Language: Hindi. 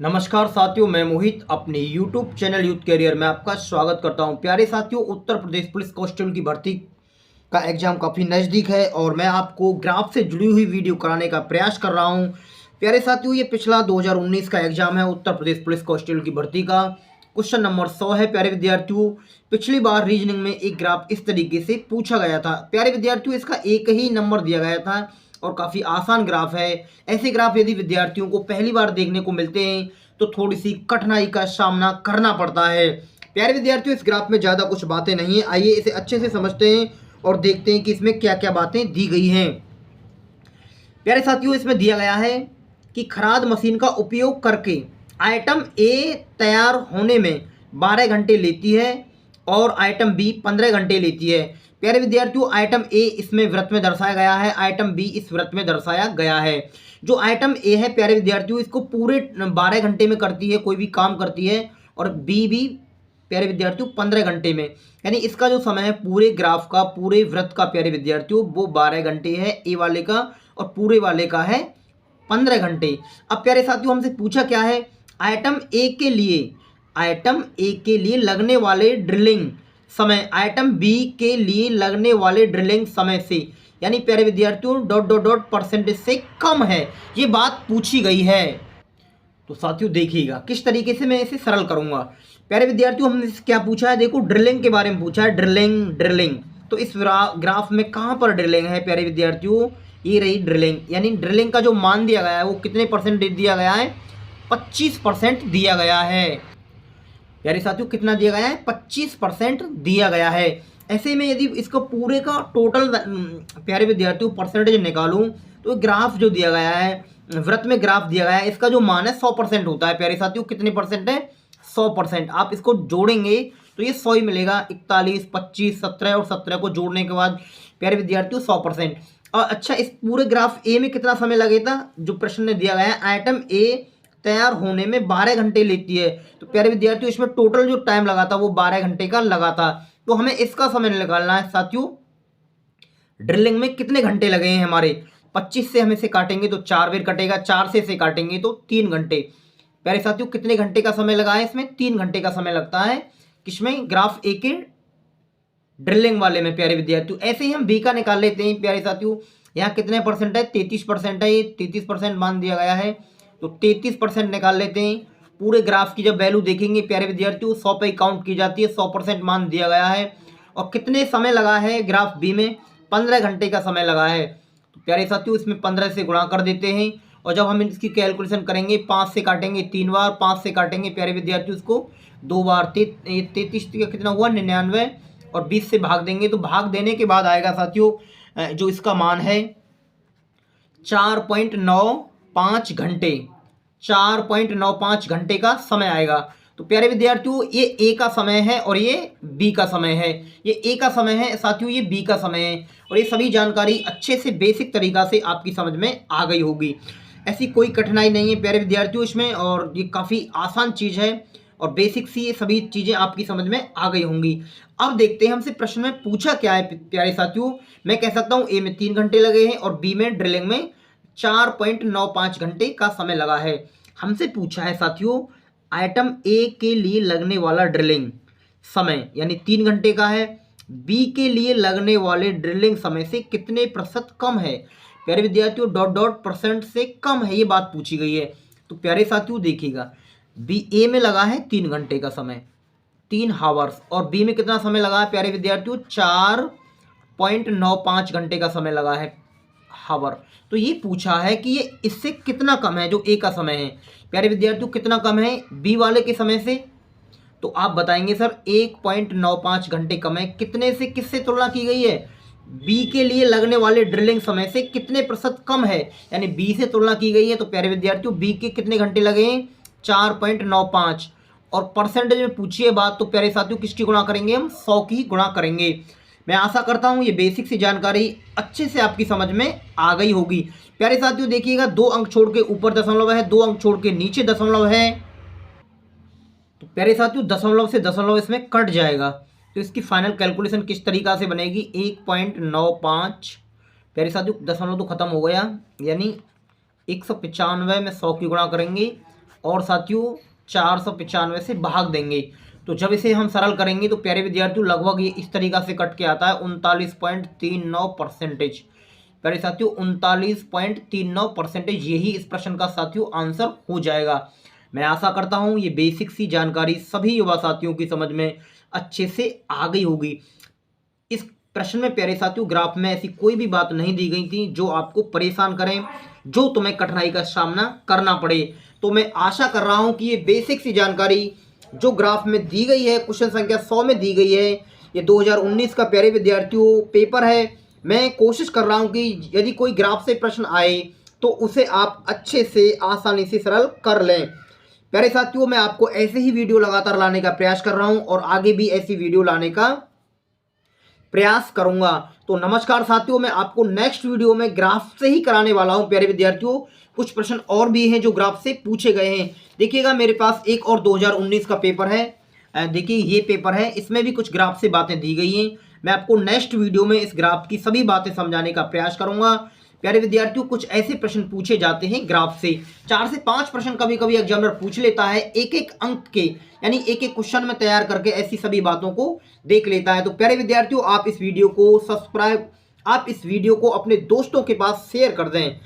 नमस्कार साथियों, मैं मोहित अपने YouTube चैनल यूथ कैरियर में आपका स्वागत करता हूं। प्यारे साथियों, उत्तर प्रदेश पुलिस कांस्टेबल की भर्ती का एग्जाम काफ़ी नज़दीक है और मैं आपको ग्राफ से जुड़ी हुई वीडियो कराने का प्रयास कर रहा हूं। प्यारे साथियों, ये पिछला 2019 का एग्जाम है उत्तर प्रदेश पुलिस कांस्टेबल की भर्ती का। क्वेश्चन नंबर 100 है। प्यारे विद्यार्थियों, पिछली बार रीजनिंग में एक ग्राफ इस तरीके से पूछा गया था। प्यारे विद्यार्थियों, इसका एक ही नंबर दिया गया था और काफ़ी आसान ग्राफ है। ऐसे ग्राफ यदि विद्यार्थियों को पहली बार देखने को मिलते हैं तो थोड़ी सी कठिनाई का सामना करना पड़ता है। प्यारे विद्यार्थियों, इस ग्राफ में ज़्यादा कुछ बातें नहीं है। आइए इसे अच्छे से समझते हैं और देखते हैं कि इसमें क्या क्या बातें दी गई हैं। प्यारे साथियों, इसमें दिया गया है कि खराद मशीन का उपयोग करके आइटम ए तैयार होने में 12 घंटे लेती है और आइटम बी 15 घंटे लेती है। प्यारे विद्यार्थियों, आइटम ए इसमें वृत्त में दर्शाया गया है, आइटम बी इस वृत्त में दर्शाया गया है। जो आइटम ए है प्यारे विद्यार्थियों, इसको पूरे 12 घंटे में करती है, कोई भी काम करती है, और बी भी प्यारे विद्यार्थियों 15 घंटे में। यानी इसका जो समय है पूरे ग्राफ का, पूरे वृत्त का प्यारे विद्यार्थियों, वो 12 घंटे है ए वाले का और पूरे वाले का है 15 घंटे। अब प्यारे साथियों, हमसे पूछा क्या है, आइटम ए के लिए लगने वाले ड्रिलिंग समय आइटम बी के लिए लगने वाले ड्रिलिंग समय से, यानी प्यारे विद्यार्थियों डॉट डॉट डॉट परसेंटेज से कम है, ये बात पूछी गई है। तो साथियों देखिएगा किस तरीके से मैं इसे सरल करूंगा। प्यारे विद्यार्थियों, हमने क्या पूछा है, देखो ड्रिलिंग के बारे में पूछा है। ड्रिलिंग तो इस ग्राफ में कहाँ पर ड्रिलिंग है प्यारे विद्यार्थियों, ये रही ड्रिलिंग। यानी ड्रिलिंग का जो मान दिया गया है वो कितने परसेंटेज दिया गया है, 25% दिया गया है। प्यारे साथियों, कितना दिया गया है, 25% दिया गया है। ऐसे में यदि इसको पूरे का टोटल प्यारे विद्यार्थियों परसेंटेज निकालूं तो ग्राफ जो दिया गया है, वृत्त में ग्राफ दिया गया है, इसका जो मान है 100% होता है। प्यारे साथियों, कितने परसेंट है, 100%। आप इसको जोड़ेंगे तो ये 100 ही मिलेगा। 41, 25, 17 और 17 को जोड़ने के बाद प्यारे विद्यार्थियों 100%। और अच्छा, इस पूरे ग्राफ ए में कितना समय लगेगा, जो प्रश्न ने दिया गया है, आइटम ए तैयार होने में 12 घंटे लेती है। तो प्यारे विद्यार्थियों, इसमें टोटल जो टाइम लगा था वो 12 घंटे का लगा था। तो हमें इसका समय निकालना है साथियों, ड्रिलिंग में कितने घंटे लगे हैं हमारे। 25 से हम इसे काटेंगे तो 4 बार कटेगा, 4 से इसे काटेंगे तो 3 घंटे। प्यारे साथियों, कितने घंटे का समय लगा है इसमें, 3 घंटे का समय लगता है। किसमें, ग्राफ ए के ड्रिलिंग वाले में प्यारे विद्यार्थियों। ऐसे ही हम बी का निकाल लेते हैं प्यारे साथियों। यहाँ कितने परसेंट है, 33% है, ये 33% मान दिया गया है, तो 33% निकाल लेते हैं। पूरे ग्राफ की जब वैल्यू देखेंगे प्यारे विद्यार्थियों, 100 पे काउंट की जाती है, 100% मान दिया गया है। और कितने समय लगा है ग्राफ बी में, 15 घंटे का समय लगा है। तो प्यारे साथियों, इसमें 15 से गुणा कर देते हैं और जब हम इसकी कैलकुलेशन करेंगे, 5 से काटेंगे 3 बार, 5 से काटेंगे प्यारे विद्यार्थियों इसको 2 बार, 33 का कितना हुआ, 99, और 20 से भाग देंगे तो भाग देने के बाद आएगा साथियों जो इसका मान है 4.95 घंटे, 4.95 घंटे का समय आएगा। तो प्यारे विद्यार्थियों, ये ए का समय है और ये बी का समय है। ये ए का समय है साथियों, ये बी का समय है। और ये सभी जानकारी अच्छे से बेसिक तरीका से आपकी समझ में आ गई होगी। ऐसी कोई कठिनाई नहीं है प्यारे विद्यार्थियों इसमें, और ये काफ़ी आसान चीज़ है और बेसिक सी ये सभी चीज़ें आपकी समझ में आ गई होंगी। अब देखते हैं हमसे प्रश्न में पूछा क्या है प्यारे साथियों। मैं कह सकता हूँ ए में 3 घंटे लगे हैं और बी में ड्रिलिंग में 4.95 घंटे का समय लगा है। हमसे पूछा है साथियों, आइटम ए के लिए लगने वाला ड्रिलिंग समय यानी 3 घंटे का है, बी के लिए लगने वाले ड्रिलिंग समय से कितने प्रतिशत कम है। प्यारे विद्यार्थियों, डॉट डॉट परसेंट से कम है, ये बात पूछी गई है। तो प्यारे साथियों देखिएगा, बी ए में लगा है 3 घंटे का समय, 3 हावर्स, और बी में कितना समय लगा है प्यारे विद्यार्थियों, 4.95 घंटे का समय लगा है, हावर। तो ये पूछा है कि ये इससे कितना कम है जो ए का समय है। प्यारे विद्यार्थियों, कितना कम है बी वाले के समय से, तो आप बताएंगे सर 1.95 घंटे कम है। कितने से किससे तुलना की गई है, बी के लिए लगने वाले ड्रिलिंग समय से कितने प्रतिशत कम है, यानी बी से तुलना की गई है। तो प्यारे विद्यार्थियों, बी के कितने घंटे लगे हैं, 4.95, और परसेंटेज में पूछिए बात तो प्यारे साथियों किसकी गुणा करेंगे, हम 100 की गुणा करेंगे। मैं आशा करता हूं ये बेसिक सी जानकारी अच्छे से आपकी समझ में आ गई होगी। प्यारे साथियों देखिएगा, 2 अंक छोड़ के ऊपर दशमलव है, 2 अंक छोड़ के नीचे दशमलव है। तो प्यारे साथियों, दशमलव से दशमलव इसमें कट जाएगा, तो इसकी फाइनल कैलकुलेशन किस तरीका से बनेगी, 1.95। प्यारे साथियों, दशमलव तो खत्म हो गया, यानी 195 में 100 की गुणा करेंगे और साथियों 495 से भाग देंगे तो जब इसे हम सरल करेंगे तो प्यारे विद्यार्थियों लगभग ये इस तरीका से कट के आता है 39.39%। प्यारे साथियों 39.39% यही इस प्रश्न का साथियों आंसर हो जाएगा। मैं आशा करता हूँ ये बेसिक सी जानकारी सभी युवा साथियों की समझ में अच्छे से आ गई होगी। इस प्रश्न में प्यारे साथियों ग्राफ में ऐसी कोई भी बात नहीं दी गई थी जो आपको परेशान करें, जो तुम्हें कठिनाई का सामना करना पड़े। तो मैं आशा कर रहा हूं कि ये बेसिक सी जानकारी जो ग्राफ में दी गई है, क्वेश्चन संख्या 100 में दी गई है, ये 2019 का प्यारे विद्यार्थियों पेपर है। मैं कोशिश कर रहा हूं कि यदि कोई ग्राफ से प्रश्न आए तो उसे आप अच्छे से आसानी से सरल कर लें। प्यारे साथियों मैं आपको ऐसे ही वीडियो लगातार लाने का प्रयास कर रहा हूं और आगे भी ऐसी वीडियो लाने का प्रयास करूंगा। तो नमस्कार साथियों, मैं आपको नेक्स्ट वीडियो में ग्राफ से ही कराने वाला हूं। प्यारे विद्यार्थियों कुछ प्रश्न और भी हैं जो ग्राफ से पूछे गए हैं। देखिएगा मेरे पास एक और 2019 का पेपर है। देखिए ये पेपर है, इसमें भी कुछ ग्राफ से बातें दी गई हैं। मैं आपको नेक्स्ट वीडियो में इस ग्राफ की सभी बातें समझाने का प्रयास करूंगा। प्यारे विद्यार्थियों कुछ ऐसे प्रश्न पूछे जाते हैं ग्राफ से, 4 से 5 प्रश्न कभी कभी एग्जामिनर पूछ लेता है एक एक अंक के, यानी एक एक क्वेश्चन में तैयार करके ऐसी सभी बातों को देख लेता है। तो प्यारे विद्यार्थियों आप इस वीडियो को सब्सक्राइब, आप इस वीडियो को अपने दोस्तों के पास शेयर कर दें